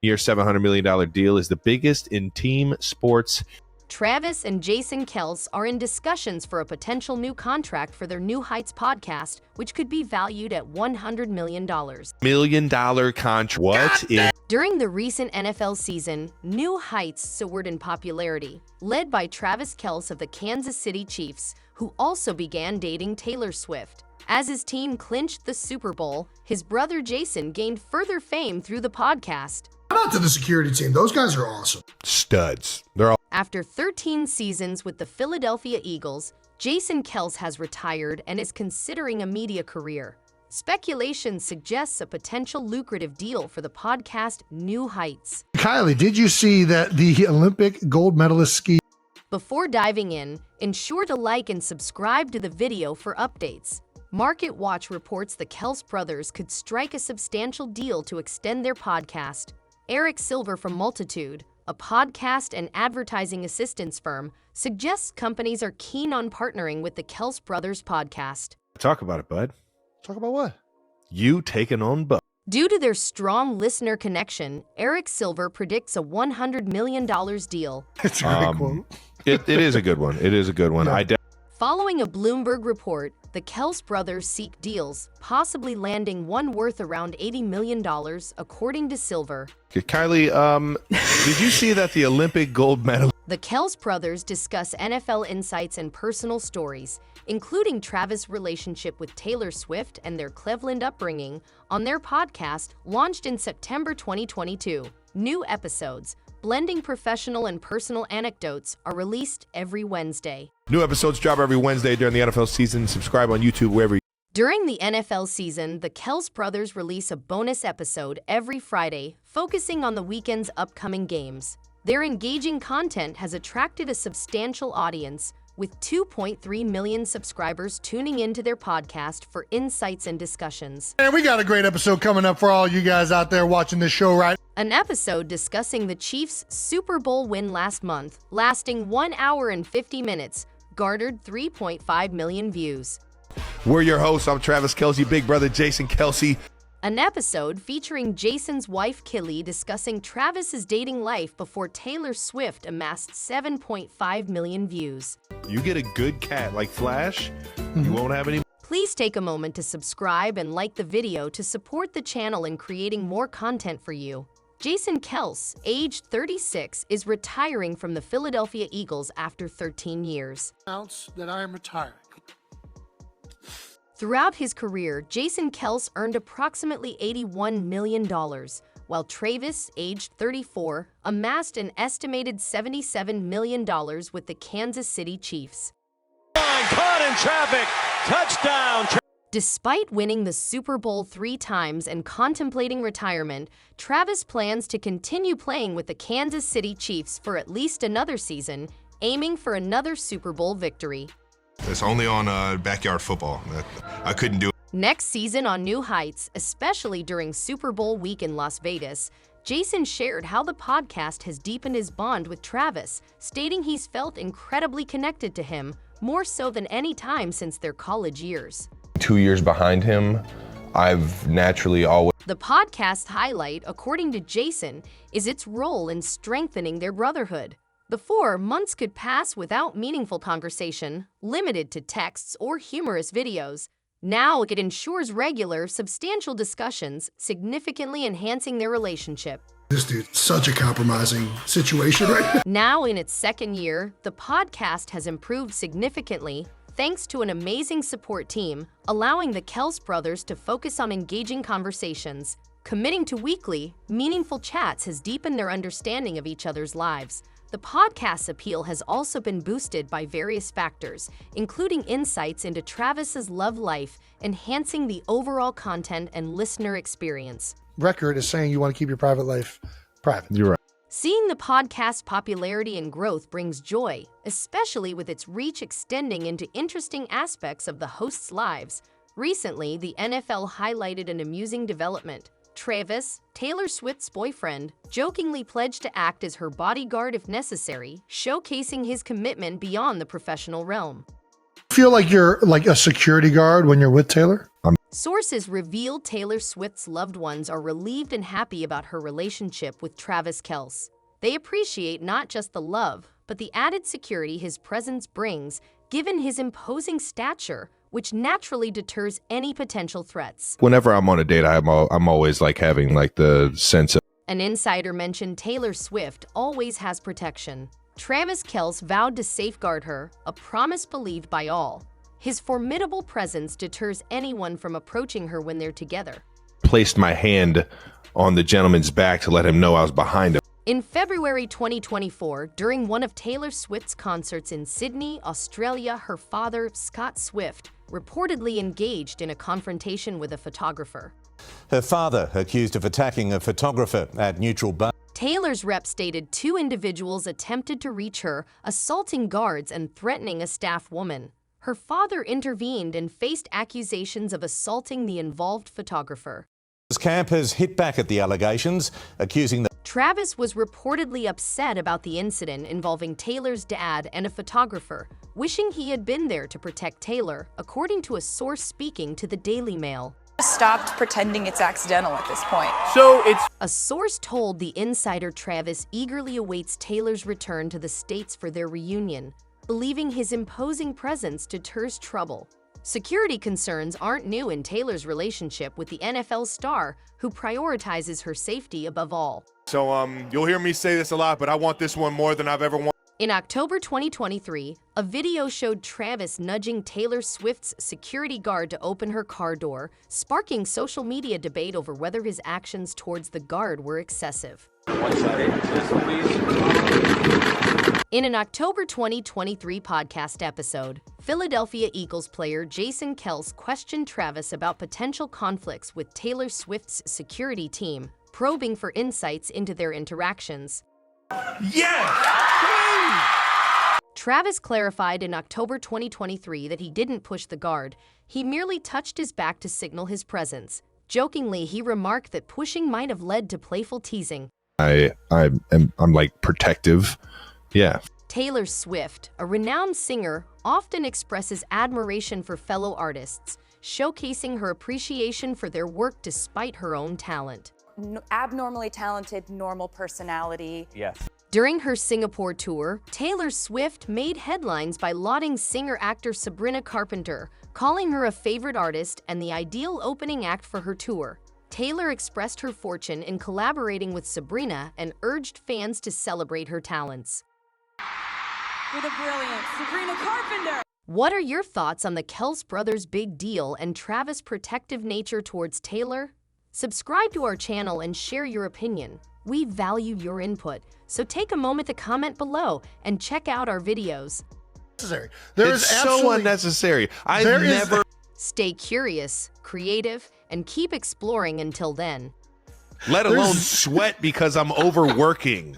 Your $700 million deal is the biggest in team sports. Travis and Jason Kelce are in discussions for a potential new contract for their New Heights podcast, which could be valued at $100 million. $1 million contract. What is... During the recent NFL season, New Heights soared in popularity, led by Travis Kelce of the Kansas City Chiefs, who also began dating Taylor Swift. As his team clinched the Super Bowl, his brother Jason gained further fame through the podcast. Shout out to the security team. Those guys are awesome. Studs. They're all... After 13 seasons with the Philadelphia Eagles, Jason Kelce has retired and is considering a media career. Speculation suggests a potential lucrative deal for the podcast New Heights. Kylie, did you see that the Olympic gold medalist ski? Before diving in, ensure to like and subscribe to the video for updates. Market Watch reports the Kelce brothers could strike a substantial deal to extend their podcast. Eric Silver from Multitude, a podcast and advertising assistance firm, suggests companies are keen on partnering with the Kelce brothers podcast. Talk about it, bud. Talk about what? You taking on Bud. Due to their strong listener connection, Eric Silver predicts a $100 million deal. It's a great quote. It is a good one. It is a good one. Yeah. Following a Bloomberg report, the Kelce brothers seek deals, possibly landing one worth around $80 million, according to Silver. Kylie, did you see that the Olympic gold medal... The Kelce brothers discuss NFL insights and personal stories, including Travis' relationship with Taylor Swift and their Cleveland upbringing, on their podcast, launched in September 2022. New episodes, blending professional and personal anecdotes, are released every Wednesday. New episodes drop every Wednesday during the NFL season. Subscribe on YouTube wherever you... During the NFL season, the Kelce brothers release a bonus episode every Friday, focusing on the weekend's upcoming games. Their engaging content has attracted a substantial audience, with 2.3 million subscribers tuning into their podcast for insights and discussions. And we got a great episode coming up for all you guys out there watching this show, right? An episode discussing the Chiefs' Super Bowl win last month, lasting 1 hour and 50 minutes, garnered 3.5 million views. We're your hosts. I'm Travis Kelce, big brother Jason Kelce. An episode featuring Jason's wife, Killy, discussing Travis's dating life before Taylor Swift amassed 7.5 million views. You get a good cat like Flash, you won't have any... Please take a moment to subscribe and like the video to support the channel in creating more content for you. Jason Kelce, aged 36, is retiring from the Philadelphia Eagles after 13 years. Announce that I am retiring. Throughout his career, Jason Kelce earned approximately $81 million, while Travis, aged 34, amassed an estimated $77 million with the Kansas City Chiefs. Caught in traffic, touchdown! Despite winning the Super Bowl 3 times and contemplating retirement, Travis plans to continue playing with the Kansas City Chiefs for at least another season, aiming for another Super Bowl victory. It's only on backyard football. I couldn't do it. Next season on New Heights, especially during Super Bowl week in Las Vegas, Jason shared how the podcast has deepened his bond with Travis, stating he's felt incredibly connected to him, more so than any time since their college years. 2 years behind him, I've naturally always... The podcast's highlight, according to Jason, is its role in strengthening their brotherhood. Before, months could pass without meaningful conversation, limited to texts or humorous videos. Now it ensures regular, substantial discussions, significantly enhancing their relationship. This dude's such a compromising situation right now. Now in its second year, the podcast has improved significantly, thanks to an amazing support team, allowing the Kelce brothers to focus on engaging conversations. Committing to weekly, meaningful chats has deepened their understanding of each other's lives. The podcast's appeal has also been boosted by various factors, including insights into Travis's love life, enhancing the overall content and listener experience. Record is saying you want to keep your private life private. You're right. Seeing the podcast's popularity and growth brings joy, especially with its reach extending into interesting aspects of the hosts' lives. Recently, the NFL highlighted an amusing development. Travis, Taylor Swift's boyfriend, jokingly pledged to act as her bodyguard if necessary, showcasing his commitment beyond the professional realm. Feel like you're like a security guard when you're with Taylor? Sources reveal Taylor Swift's loved ones are relieved and happy about her relationship with Travis Kelce. They appreciate not just the love, but the added security his presence brings, given his imposing stature, which naturally deters any potential threats. Whenever I'm on a date, I'm always like having like the sense of. An insider mentioned Taylor Swift always has protection. Travis Kelce vowed to safeguard her, a promise believed by all. His formidable presence deters anyone from approaching her when they're together. Placed my hand on the gentleman's back to let him know I was behind him. In February 2024, during one of Taylor Swift's concerts in Sydney, Australia, her father, Scott Swift, reportedly engaged in a confrontation with a photographer. Her father accused of attacking a photographer at Neutral Bar. Taylor's rep stated 2 individuals attempted to reach her, assaulting guards and threatening a staff woman. Her father intervened and faced accusations of assaulting the involved photographer. Camp has hit back at the allegations, accusing the. Travis was reportedly upset about the incident involving Taylor's dad and a photographer, wishing he had been there to protect Taylor, according to a source speaking to the Daily Mail. Stopped pretending it's accidental at this point. So it's A source told the insider Travis eagerly awaits Taylor's return to the States for their reunion, believing his imposing presence deters trouble. Security concerns aren't new in Taylor's relationship with the NFL star, who prioritizes her safety above all. So you'll hear me say this a lot, but I want this one more than I've ever wanted. In October 2023, a video showed Travis nudging Taylor Swift's security guard to open her car door, sparking social media debate over whether his actions towards the guard were excessive. In an October 2023 podcast episode, Philadelphia Eagles player Jason Kelce questioned Travis about potential conflicts with Taylor Swift's security team, probing for insights into their interactions. Travis clarified in October 2023 that he didn't push the guard, he merely touched his back to signal his presence. Jokingly, he remarked that pushing might have led to playful teasing. I'm like protective. Yeah. Taylor Swift, a renowned singer, often expresses admiration for fellow artists, showcasing her appreciation for their work despite her own talent. Abnormally talented, normal personality. Yes. During her Singapore tour, Taylor Swift made headlines by lauding singer-actor Sabrina Carpenter, calling her a favorite artist and the ideal opening act for her tour. Taylor expressed her fortune in collaborating with Sabrina and urged fans to celebrate her talents. With a brilliant Sabrina Carpenter. What are your thoughts on the Kelce brothers' big deal and Travis' protective nature towards Taylor? Subscribe to our channel and share your opinion. We value your input, so take a moment to comment below and check out our videos. it's so unnecessary. Stay curious, creative, and keep exploring until then. Let alone sweat because I'm overworking.